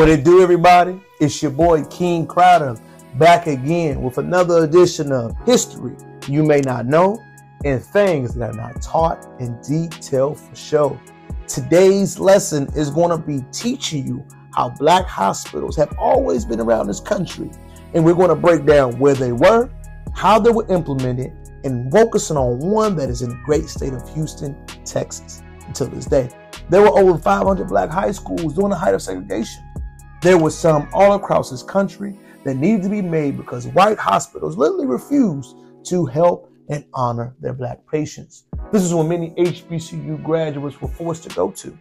What it do, everybody? It's your boy King Crowder back again with another edition of History You May Not Know and Things That Are Not Taught in Detail for Show. Today's lesson is going to be teaching you how black hospitals have always been around this country, and we're going to break down where they were, how they were implemented, and focusing on one that is in the great state of Houston, Texas. Until this day, there were over 500 black high schools during the height of segregation. There were some all across this country that needed to be made because white hospitals literally refused to help and honor their black patients. This is when many HBCU graduates were forced to go to,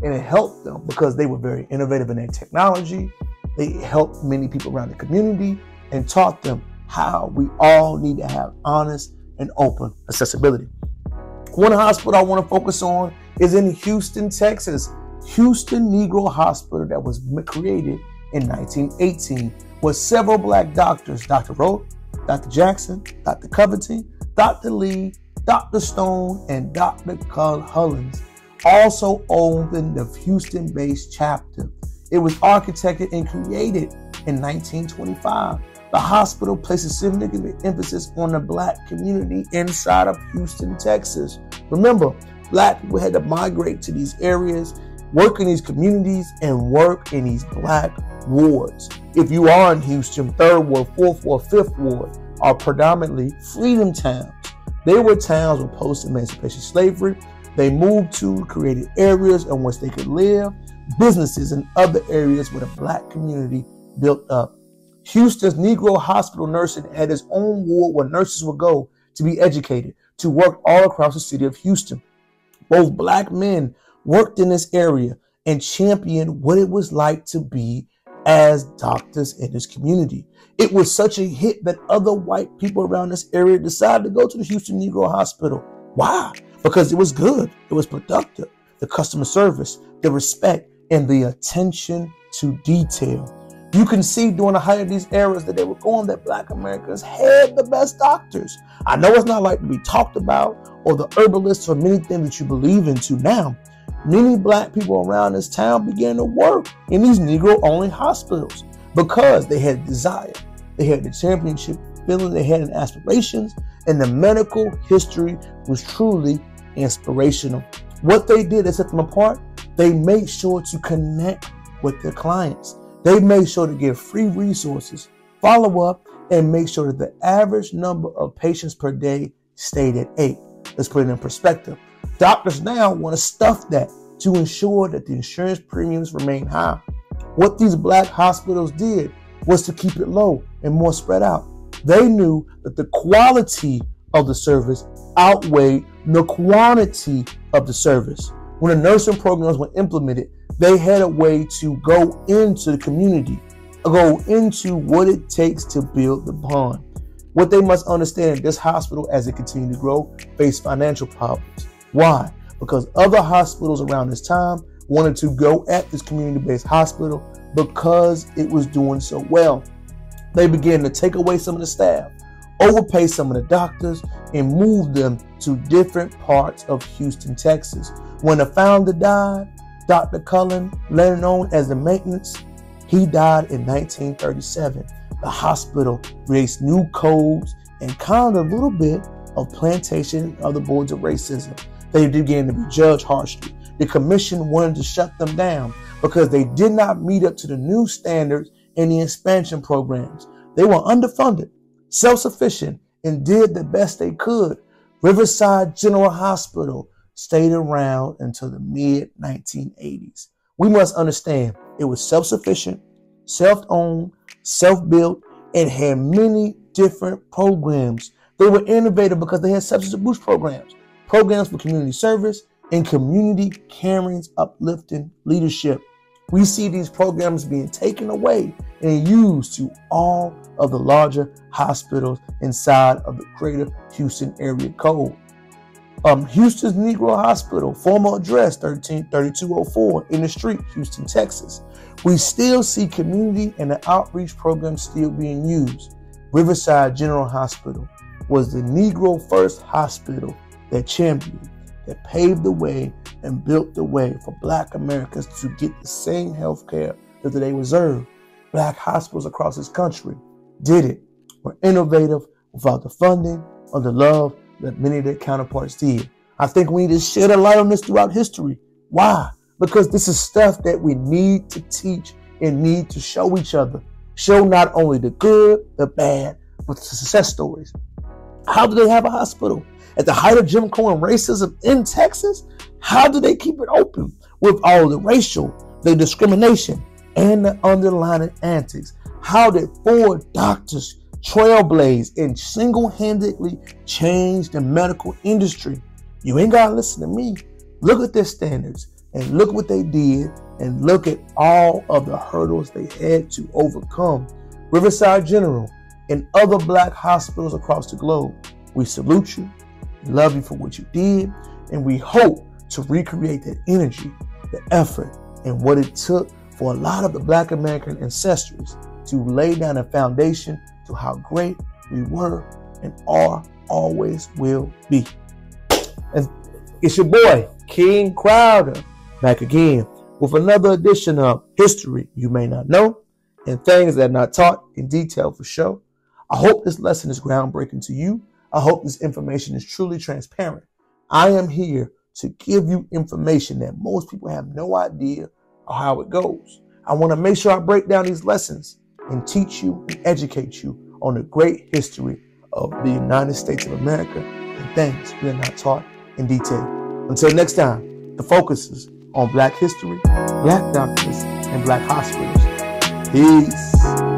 and it helped them because they were very innovative in their technology. They helped many people around the community and taught them how we all need to have honest and open accessibility. One hospital I want to focus on is in Houston, Texas. Houston Negro Hospital that was created in 1918 with several black doctors, Dr. Rowe, Dr. Jackson, Dr. Covington, Dr. Lee, Dr. Stone, and Dr. Hullins also owned the Houston-based chapter. It was architected and created in 1925. The hospital places significant emphasis on the black community inside of Houston, Texas. Remember, black people had to migrate to these areas, work in these communities, and work in these black wards. If you are in Houston, 3rd Ward, 4th Ward, 5th Ward are predominantly freedom towns. They were towns with post-emancipation slavery. They moved to created areas in which they could live, businesses and other areas where the black community built up. Houston's Negro Hospital nursing had its own ward where nurses would go to be educated, to work all across the city of Houston. Both black men worked in this area and championed what it was like to be as doctors in this community. It was such a hit that other white people around this area decided to go to the Houston Negro Hospital. Why? Because it was good. It was productive. The customer service, the respect, and the attention to detail. You can see during the height of these eras that they were going that black Americans had the best doctors. I know it's not like to be talked about or the herbalists or many things that you believe into now. Many black people around this town began to work in these Negro-only hospitals because they had desire. They had the championship feeling, they had aspirations, and the medical history was truly inspirational. What they did to set them apart, they made sure to connect with their clients. They made sure to give free resources, follow up, and make sure that the average number of patients per day stayed at 8. Let's put it in perspective. Doctors now want to stuff that to ensure that the insurance premiums remain high. What these black hospitals did was to keep it low and more spread out. They knew that the quality of the service outweighed the quantity of the service. When the nursing programs were implemented, they had a way to go into the community, go into what it takes to build the bond. What they must understand, this hospital, as it continued to grow, faced financial problems. Why? Because other hospitals around this time wanted to go at this community-based hospital because it was doing so well. They began to take away some of the staff, overpay some of the doctors, and move them to different parts of Houston, Texas. When the founder died, Dr. Cullen, later known as the maintenance, he died in 1937. The hospital raised new codes and kind of a little bit of plantation and other boards of racism. They began to be judged harshly. The commission wanted to shut them down because they did not meet up to the new standards in the expansion programs. They were underfunded, self-sufficient, and did the best they could. Riverside General Hospital stayed around until the mid-1980s. We must understand it was self-sufficient, self-owned, self-built, and had many different programs. They were innovative because they had substance abuse programs for community service, and community caring's uplifting leadership. We see these programs being taken away and used to all of the larger hospitals inside of the greater Houston area code. Houston's Negro Hospital, former address 3204 in the street, Houston, Texas. We still see community and the outreach programs still being used. Riverside General Hospital was the Negro first hospital that championed, that paved the way and built the way for black Americans to get the same health care that they reserve. Black hospitals across this country did it. Were innovative without the funding or the love that many of their counterparts did. I think we need to shed a light on this throughout history. Why? Because this is stuff that we need to teach and need to show each other. Show not only the good, the bad, but the success stories. How do they have a hospital? At the height of Jim Crow and racism in Texas, how do they keep it open with all the racial, the discrimination, and the underlying antics? How did 4 doctors trailblaze and single-handedly change the medical industry? You ain't got to listen to me. Look at their standards and look what they did and look at all of the hurdles they had to overcome. Riverside General and other black hospitals across the globe, we salute you, love you for what you did, and we hope to recreate that energy, the effort, and what it took for a lot of the Black American ancestors to lay down a foundation to how great we were and are, always will be. And it's your boy, King Crowder, back again with another edition of History You May Not Know and Things That Are Not Taught in Detail for Show. I hope this lesson is groundbreaking to you. I hope this information is truly transparent. I am here to give you information that most people have no idea of how it goes. I want to make sure I break down these lessons and teach you and educate you on the great history of the United States of America and things we are not taught in detail. Until next time, the focus is on Black history, Black doctors, and Black hospitals. Peace.